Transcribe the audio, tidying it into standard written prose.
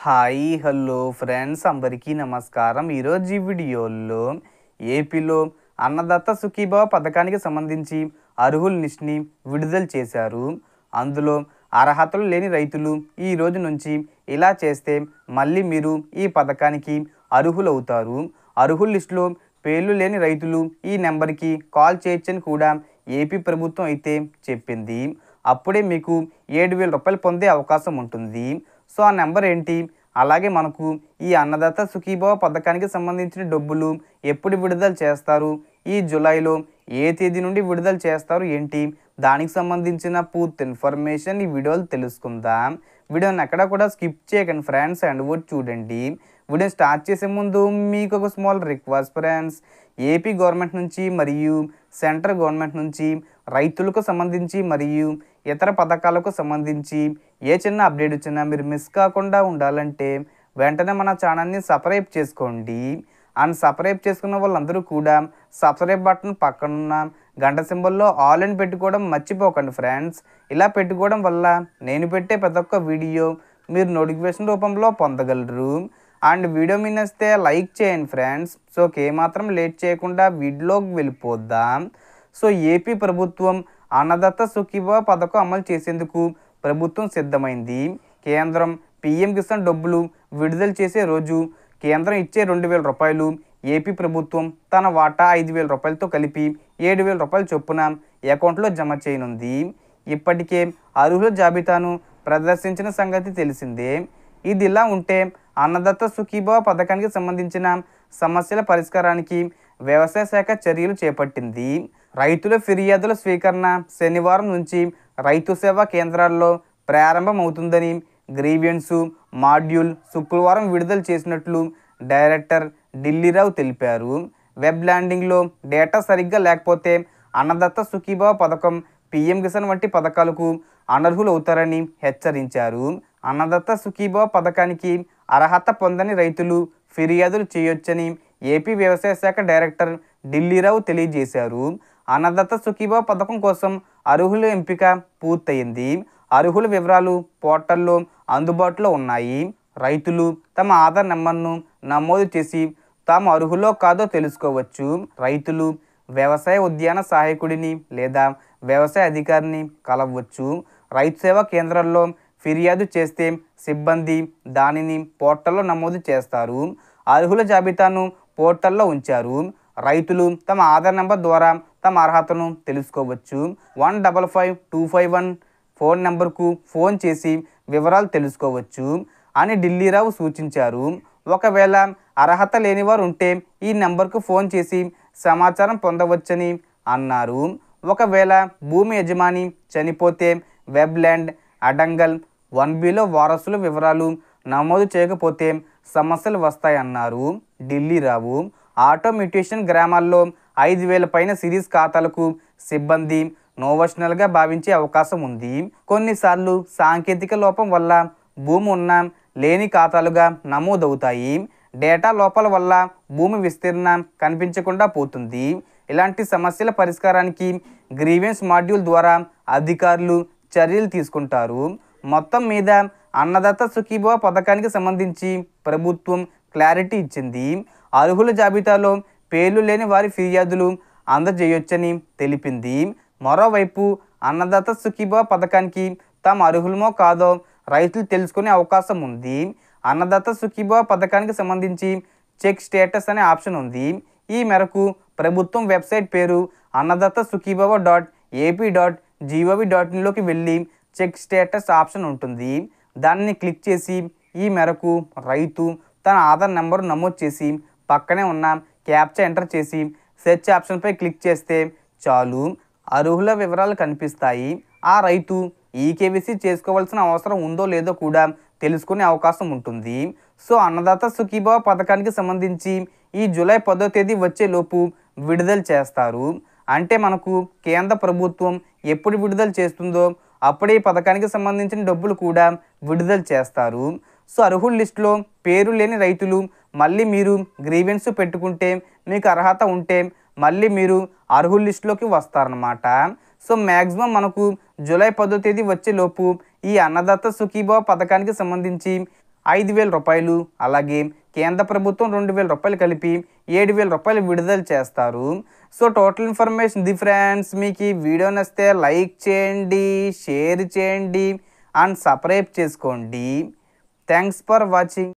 Hi hello friends అందరికీ నమస్కారం. ఈరోజు ఈ వీడియోలో ఏపీలో అన్నదాత సుఖీభవ పథకానికి సంబంధించి అర్హుల లిస్ట్ని విడుదల చేశారు. అందులో అర్హతలు లేని రైతులు ఈ రోజు నుంచి ఇలా చేస్తే మళ్ళీ మీరు ఈ పథకానికి అర్హులవుతారు. అర్హుల లిస్టులో పేర్లు లేని రైతులు ఈ నెంబర్కి కాల్ చేయొచ్చని కూడా ఏపీ ప్రభుత్వం అయితే చెప్పింది. అప్పుడే మీకు 7,000 రూపాయలు పొందే అవకాశం ఉంటుంది. సో ఆ నెంబర్ ఏంటి, అలాగే మనకు ఈ అన్నదాత సుఖీభవ పథకానికి సంబంధించిన డబ్బులు ఎప్పుడు విడుదల చేస్తారు, ఈ జూలైలో ఏ తేదీ నుండి విడుదల చేస్తారు ఏంటి, దానికి సంబంధించిన పూర్తి ఇన్ఫర్మేషన్ ఈ వీడియోలో తెలుసుకుందాం. వీడియోని ఎక్కడ కూడా స్కిప్ చేయకండి ఫ్రెండ్స్, అండ్ కూడా చూడండి. వీడియో స్టార్ట్ చేసే ముందు మీకు ఒక small request friends, AP government నుంచి మరియు సెంట్రల్ గవర్నమెంట్ నుంచి రైతులకు సంబంధించి మరియు ఇతర పథకాలకు సంబంధించి ఏ చిన్న అప్డేట్ వచ్చినా మీరు మిస్ కాకుండా ఉండాలంటే వెంటనే మన ఛానల్ని సబ్స్క్రైబ్ చేసుకోండి. అండ్ సబ్స్క్రైబ్ చేసుకున్న వాళ్ళందరూ కూడా సబ్స్క్రైబ్ బటన్ పక్కనున్న గంట సింబల్లో ఆల్ అని పెట్టుకోవడం మర్చిపోకండి ఫ్రెండ్స్. ఇలా పెట్టుకోవడం వల్ల నేను పెట్టే ప్రతి ఒక్క వీడియో మీరు నోటిఫికేషన్ రూపంలో పొందగలరు. అండ్ వీడియో మీ నచ్చితే లైక్ చేయండి ఫ్రెండ్స్. సో ఏమాత్రం లేట్ చేయకుండా వీడియోలోకి వెళ్ళిపోద్దాం. సో ఏపీ ప్రభుత్వం అన్నదాత సుఖీభవ పథకం అమలు చేసేందుకు ప్రభుత్వం సిద్ధమైంది. కేంద్రం పీఎం కిసాన్ డబ్బులు విడుదల చేసే రోజు కేంద్రం ఇచ్చే 2,000 రూపాయలు ఏపీ ప్రభుత్వం తన వాటా 5,000 రూపాయలతో కలిపి 7,000 రూపాయల చొప్పున అకౌంట్లో జమ చేయనుంది. ఇప్పటికే అర్హుల జాబితాను ప్రదర్శించిన సంగతి తెలిసిందే. ఇది ఇలా ఉంటే అన్నదాత సుఖీభవ పథకానికి సంబంధించిన సమస్యల పరిష్కారానికి వ్యవసాయ శాఖ చర్యలు చేపట్టింది. రైతుల ఫిర్యాదుల స్వీకరణ శనివారం నుంచి రైతు సేవా కేంద్రాల్లో ప్రారంభమవుతుందని గ్రీవియన్స్ మాడ్యూల్ శుక్రవారం విడుదల చేసినట్లు డైరెక్టర్ ఢిల్లీరావు తెలిపారు. వెబ్ ల్యాండింగ్లో డేటా సరిగ్గా లేకపోతే అన్నదాత సుఖీభవ పథకం, పీఎం కిసాన్ వంటి పథకాలకు అనర్హులవుతారని హెచ్చరించారు. అన్నదాత సుఖీభవ పథకానికి అర్హత పొందని రైతులు ఫిర్యాదులు చేయొచ్చని ఏపీ వ్యవసాయ శాఖ డైరెక్టర్ ఢిల్లీరావు తెలియజేశారు. అన్నదాత సుఖీభవ పథకం కోసం అర్హుల ఎంపిక పూర్తయింది. అర్హుల వివరాలు పోర్టల్లో అందుబాటులో ఉన్నాయి. రైతులు తమ ఆధార్ నెంబర్ను నమోదు చేసి తాము అర్హులో కాదో తెలుసుకోవచ్చు. రైతులు వ్యవసాయ ఉద్యాన సహాయకుడిని లేదా వ్యవసాయ అధికారిని కలవచ్చు. రైతు సేవా కేంద్రాల్లో ఫిర్యాదు చేస్తే సిబ్బంది దానిని పోర్టల్లో నమోదు చేస్తారు. అర్హుల జాబితాను పోర్టల్లో ఉంచారు. రైతులు తమ ఆధార్ నెంబర్ ద్వారా తమ అర్హతను తెలుసుకోవచ్చు. 155251 ఫోన్ నెంబర్కు ఫోన్ చేసి వివరాలు తెలుసుకోవచ్చు అని ఢిల్లీరావు సూచించారు. ఒకవేళ అర్హత లేనివారు ఉంటే ఈ నెంబర్కు ఫోన్ చేసి సమాచారం పొందవచ్చని అన్నారు. ఒకవేళ భూమి యజమాని చనిపోతే వెబ్ ల్యాండ్ అడంగల్ 1Bలో వారసుల వివరాలు నమోదు చేయకపోతే సమస్యలు వస్తాయన్నారు ఢిల్లీరావు. ఆటోమేటేషన్ గ్రామాల్లో 5,000 పైన సిరీస్ ఖాతాలకు సిబ్బంది నోవెషనల్గా భావించే అవకాశం ఉంది. కొన్నిసార్లు సాంకేతిక లోపం వల్ల భూమి ఉన్న లేని ఖాతాలుగా నమోదవుతాయి. డేటా లోపాల వల్ల భూమి విస్తీర్ణ కనిపించకుండా పోతుంది. ఇలాంటి సమస్యల పరిష్కారానికి గ్రీవెన్స్ మాడ్యూల్ ద్వారా అధికారులు చర్యలు తీసుకుంటారు. మొత్తం మీద అన్నదాత సుఖీభవ పథకానికి సంబంధించి ప్రభుత్వం క్లారిటీ ఇచ్చింది. అర్హుల జాబితాలో పేర్లు లేని వారి ఫిర్యాదులు అందజేయొచ్చని తెలిపింది. మరోవైపు అన్నదాత సుఖీభవ పథకానికి తాము అర్హులమో కాదో రైతులు తెలుసుకునే అవకాశం ఉంది. అన్నదాత సుఖీభవ పథకానికి సంబంధించి చెక్ స్టేటస్ అనే ఆప్షన్ ఉంది. ఈ మేరకు ప్రభుత్వం వెబ్సైట్ పేరు అన్నదాత సుఖీభవ .ap.gov.in వెళ్ళి చెక్ స్టేటస్ ఆప్షన్ ఉంటుంది. దానిని క్లిక్ చేసి ఈ మేరకు రైతు తన ఆధార్ నెంబరు నమోదు చేసి పక్కనే ఉన్న క్యాప్చా ఎంటర్ చేసి సెర్చ్ ఆప్షన్పై క్లిక్ చేస్తే చాలు, అర్హుల వివరాలు కనిపిస్తాయి. ఆ రైతు ఈకేవీసీ చేసుకోవాల్సిన అవసరం ఉందో లేదో కూడా తెలుసుకునే అవకాశం ఉంటుంది. సో అన్నదాత సుఖీభవ పథకానికి సంబంధించి ఈ జూలై 10వ తేదీ వచ్చేలోపు విడుదల చేస్తారు. అంటే మనకు కేంద్ర ప్రభుత్వం ఎప్పుడు విడుదల చేస్తుందో అప్పుడే ఈ పథకానికి సంబంధించిన డబ్బులు కూడా విడుదల చేస్తారు. సో అర్హుల లిస్టులో పేరు లేని రైతులు మళ్ళీ మీరు గ్రీవెన్స్ పెట్టుకుంటే మీకు అర్హత ఉంటే మళ్ళీ మీరు అర్హుల లిస్టులోకి వస్తారన్నమాట. సో మ్యాక్సిమం మనకు జూలై 10వ తేదీ వచ్చేలోపు ఈ అన్నదాత సుఖీభవ పథకానికి సంబంధించి 5,000 రూపాయలు, అలాగే కేంద్ర ప్రభుత్వం 2,000 రూపాయలు కలిపి 7,000 రూపాయలు విడుదల చేస్తారు. సో టోటల్ ఇన్ఫర్మేషన్ ఇది ఫ్రెండ్స్. మీకు ఈ వీడియో నచ్చితే లైక్ చేయండి, షేర్ చేయండి అండ్ సబ్స్క్రైబ్ చేసుకోండి. Thanks for watching.